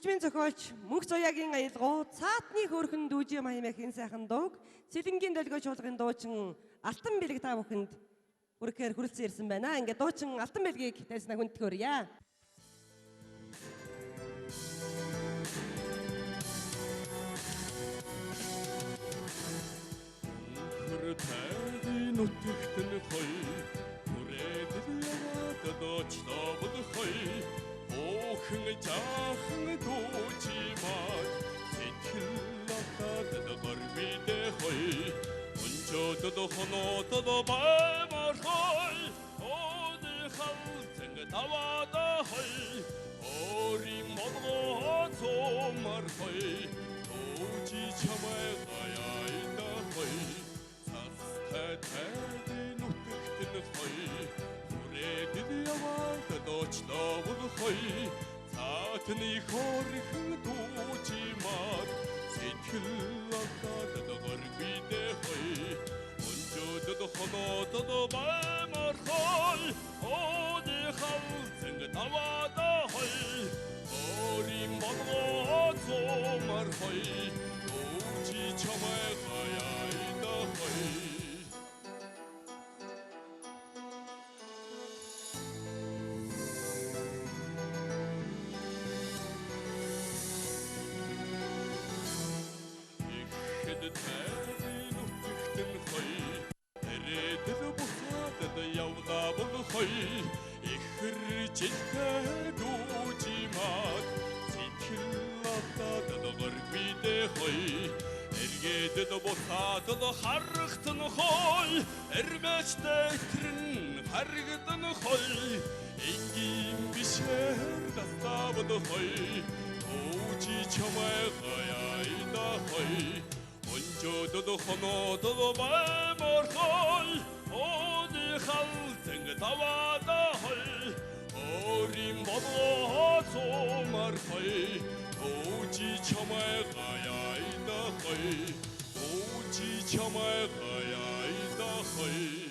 Хөгжмийн зохиолч Мөнх Зуяагийн аялгау цаатны хөөрхөн дүүжи маямахын сайхан дууг Сэлэнгийн долгой чуулгын дуучин Алтан бэлэг та бүхэнд хүрэхээр хүрэлцэн ирсэн байна. Ингээд дуучин Алтан бэлгийг тайснаа хүндэтгөөрье. Тайны нутагт нь хой хүрээд яваад доочлоо бол хой оохон жаахан дүүжимаа сэтгэл латад дөрвидэ хой өнчөд хоноод баймар хой оны халзэн таваад хой ори модгоо цомар хой дүүжи чамай гаяйда хой тайны нутагт нь хой хүрээд яваад доочлоо бол хой цаатны хөөрхөн дүүжимаа сэтгэл латад дөрвидэ хой өнчөд хоноод баймар хой оны халзэн таваад хой ори модгоо цомар хой дүүжи чамай гаяйда хой ихэр жилтэй дүүжимаа сэтгэл латад дөрвидэ хой эргээд буцаад харахтан хой эрмэжтэй итрэн харагдан хой энгийн бишэр дастабд хой дүүжи чамай гаяйда хой өнчөд хоноод баймар хой оны халзэн таваад хой ори модгоо цомар хой дүүжи чамай гаяйда хой дүүжи чамай гаяйда хой